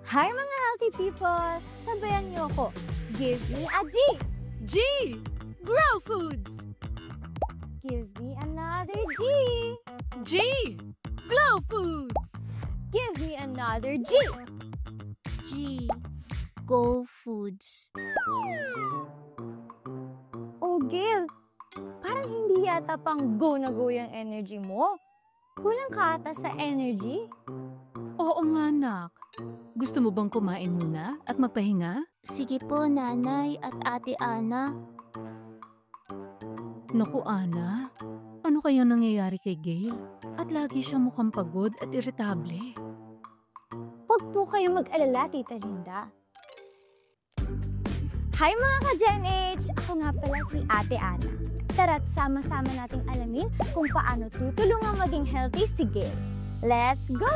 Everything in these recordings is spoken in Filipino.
Hi mga healthy people! Sabayan niyo ako. Give me a G! G! Grow Foods! Give me another G! G! Glow Foods! Give me another G! G. Go Foods. Oh, Gil! Parang hindi yata pang go na go yung energy mo. Kulang ka ata sa energy. Oo nga, anak. Gusto mo bang kumain muna at magpahinga? Sige po, Nanay at Ate Ana. Naku, Ana. Ano kaya nangyayari kay Gail? At lagi siya mukhang pagod at iritable. Huwag po kayong mag-alala, Tita Linda. Hi mga ka-Gen H! Ako nga pala si Ate Ana. Tara't sama-sama nating alamin kung paano tutulungan maging healthy si Gail. Let's go!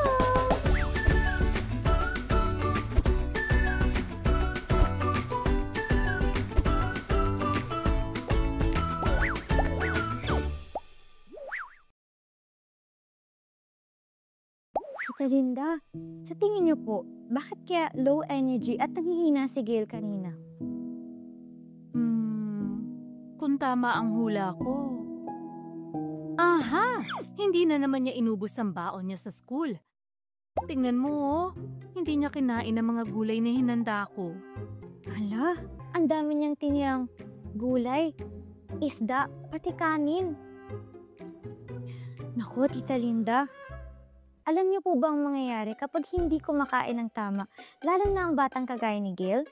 Tita Linda, sa tingin niyo po, bakit kaya low energy at nanghihina si Gail kanina? Kung tama ang hula ko. Aha! Hindi na naman niya inubos ang baon niya sa school. Tingnan mo, oh. Hindi niya kinain ang mga gulay na hinanda ko. Hala, ang dami niyang tinirang gulay, isda, pati kanin. Naku, Tita Linda. Alam niyo po ba ang mangyayari kapag hindi kumakain ng tama, lalo na ang batang kagaya ni Gail?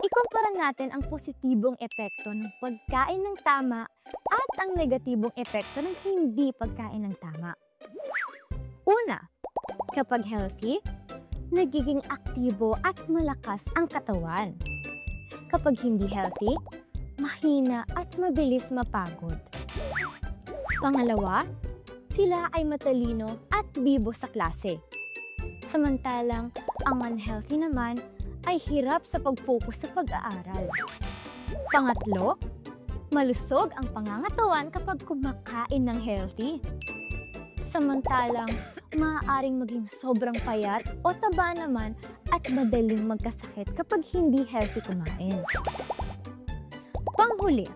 Ikumpara natin ang positibong epekto ng pagkain ng tama at ang negatibong epekto ng hindi pagkain ng tama. Una, kapag healthy, nagiging aktibo at malakas ang katawan. Kapag hindi healthy, mahina at mabilis mapagod. Pangalawa, sila ay matalino at bibo sa klase. Samantalang ang unhealthy naman ay hirap sa pag-focus sa pag-aaral. Pangatlo, malusog ang pangangatawan kapag kumakain ng healthy. Samantalang maaaring maging sobrang payat o taba naman at madaling magkasakit kapag hindi healthy kumain. Panghuli,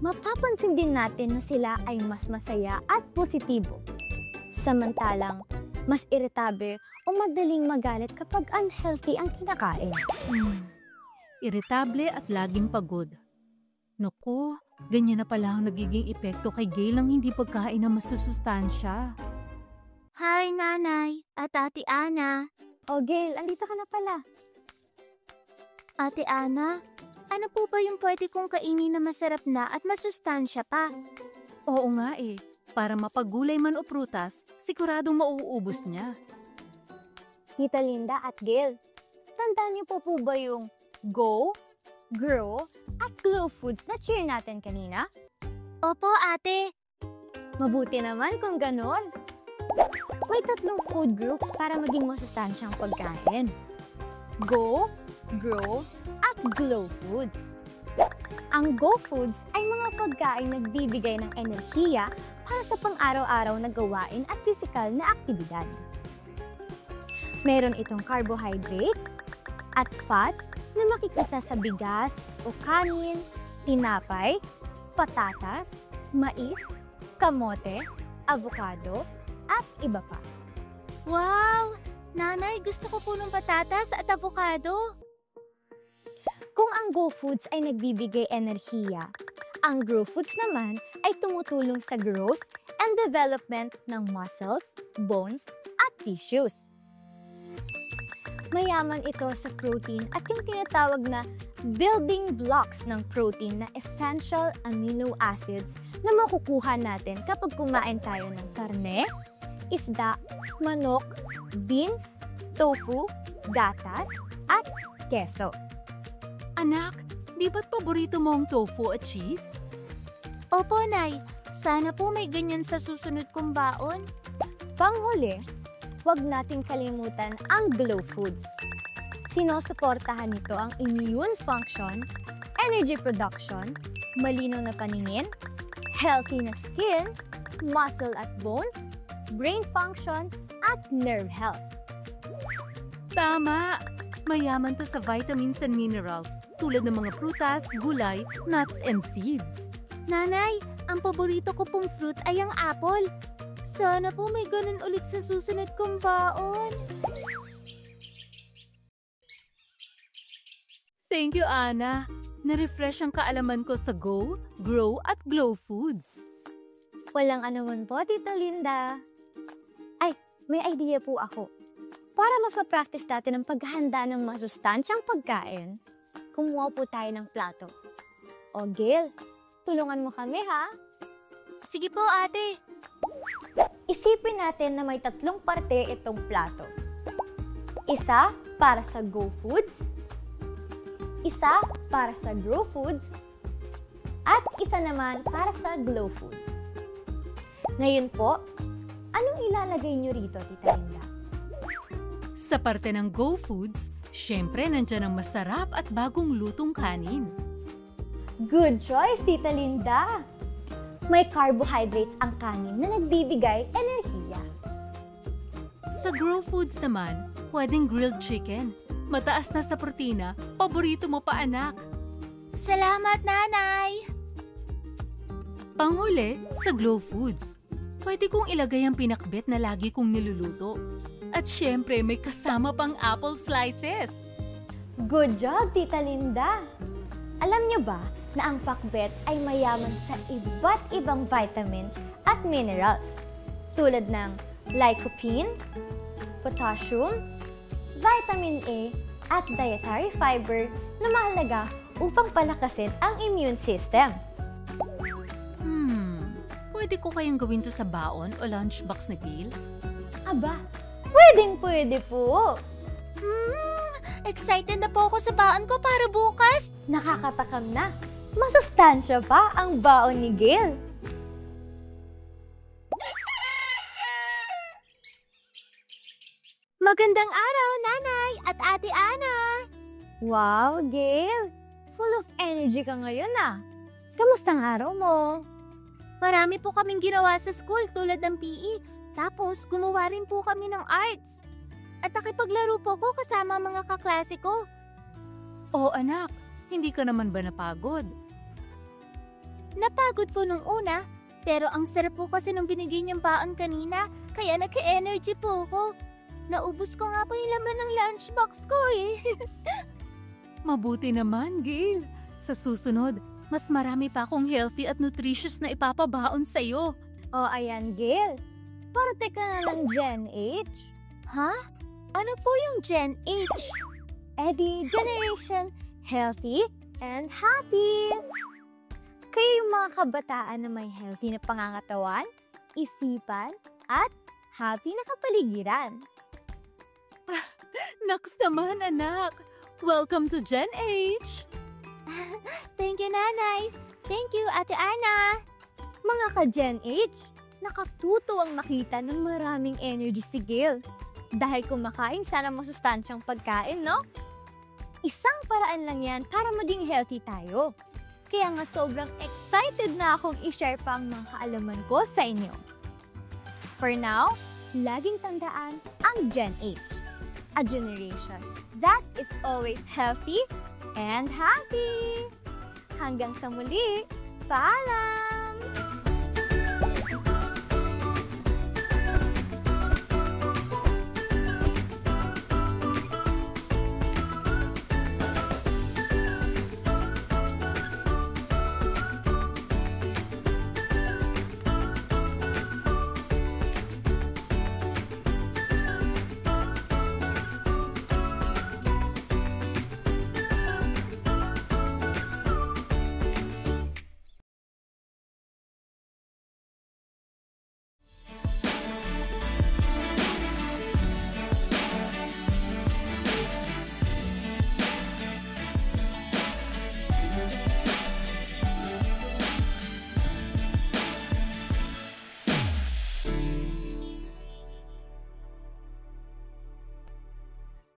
mapapansin din natin na sila ay mas masaya at positibo. Samantalang mas irritable o madaling magalit kapag unhealthy ang kinakain. Irritable at laging pagod. Naku, ganyan na pala ang nagiging epekto kay Gail ng hindi pagkain na masusustansya. Hi, Nanay at Ate Ana. O Gail, andito ka na pala. Ate Ana, ano po ba yung pwede kong kainin na masarap na at masustansya pa? Oo nga eh. Para mapagulay man o prutas, siguradong mauubos niya. Tita Linda at Gail, tandaan niyo po ba yung Go, Grow, at Glow Foods na cheer natin kanina? Opo, ate. Mabuti naman kung ganon. May 3 food groups para maging masustansyang pagkain. Go, Grow, at Glow Foods. Ang Go Foods ay mga pagkain nagbibigay ng enerhiya para sa pang-araw-araw na gawain at pisikal na aktibidad. Meron itong carbohydrates at fats na makikita sa bigas o kanin, tinapay, patatas, mais, kamote, avocado, at iba pa. Wow! Nanay, gusto ko po ng patatas at avocado. Kung ang Go Foods ay nagbibigay enerhiya, ang Grow Foods naman ay tumutulong sa growth and development ng muscles, bones, at tissues. Mayaman ito sa protein at yung tinatawag na building blocks ng protein na essential amino acids na makukuha natin kapag kumain tayo ng karne, isda, manok, beans, tofu, gatas, at keso. Anak, di ba't paborito mo ang tofu at cheese? Opo, Nay. Sana po may ganyan sa susunod kong baon. Panghuli, huwag nating kalimutan ang Glow Foods. Sinusuportahan nito ang immune function, energy production, malinaw na paningin, healthy na skin, muscle at bones, brain function, at nerve health. Tama! Mayaman to sa vitamins and minerals tulad ng mga prutas, gulay, nuts, and seeds. Nanay, ang paborito ko pong fruit ay ang apple. Sana po may ganun ulit sa susunod kong baon. Thank you, Ana. Na-refresh ang kaalaman ko sa Go, Grow, at Glow Foods. Walang anuman po, Tita Linda. Ay, may idea po ako. Para mas ma-practice natin ang paghahanda ng masustansyang pagkain, kumuha po tayo ng plato. O, Gail, tulungan mo kami, ha? Sige po, ate. Isipin natin na may 3 parte itong plato. Isa para sa Go Foods, isa para sa Grow Foods, at isa naman para sa Glow Foods. Ngayon po, anong ilalagay nyo rito, Tita Linda? Sa parte ng Go Foods, syempre nandyan ang masarap at bagong lutong kanin. Good choice, Tita Linda! May carbohydrates ang kanin na nagbibigay enerhiya. Sa Grow Foods naman, pwedeng grilled chicken. Mataas na sa protina, paborito mo pa, anak. Salamat, Nanay! Panghuli, sa Glow Foods. Pwede kong ilagay ang pinakbet na lagi kong niluluto. At syempre, may kasama pang apple slices. Good job, Tita Linda! Alam niyo ba na ang pakbet ay mayaman sa iba't ibang vitamins at minerals tulad ng lycopene, potassium, vitamin A, at dietary fiber na mahalaga upang palakasin ang immune system. Pwede ko kayang gawin to sa baon o lunchbox na Gail? Aba, pwedeng-pwede po! Excited na po ako sa baon ko para bukas. Nakakatakam na! Masustansya pa ang baon ni Gail! Magandang araw, Nanay at Ate Ana! Wow, Gail! Full of energy ka ngayon ah! Kamusta ang araw mo? Marami po kaming ginawa sa school tulad ng PE. Tapos, gumawa rin po kami ng arts. At nakipaglaro po ko kasama mga kaklase ko. Oh anak, hindi ka naman ba napagod? Napagod po nung una, pero ang sarap po kasi nung binigay niyang baon kanina, kaya nagka-energy po ako. Naubos ko nga po yung laman ng lunchbox ko eh. Mabuti naman, Gail. Sa susunod, mas marami pa akong healthy at nutritious na ipapabaon sa'yo. O ayan, Gail. Parte ka na ng Gen H. Ha? Ano po yung Gen H? Di Generation Healthy and Happy. Kayo yung mga kabataan na may healthy na pangangatawan, isipan, at happy na kapaligiran. Naks naman, anak. Welcome to Gen H. Thank you, Nanay. Thank you, Ate Ana. Mga ka-Gen H, nakatutuwang makita ng maraming energy si Gail. Dahil kumakain siya ng masustansyang pagkain, no? Isang paraan lang yan para maging healthy tayo. Kaya nga sobrang excited na akong i-share pa ang mga kaalaman ko sa inyo. For now, laging tandaan ang Gen H. A generation that is always healthy and happy. Hanggang sa muli, paalam!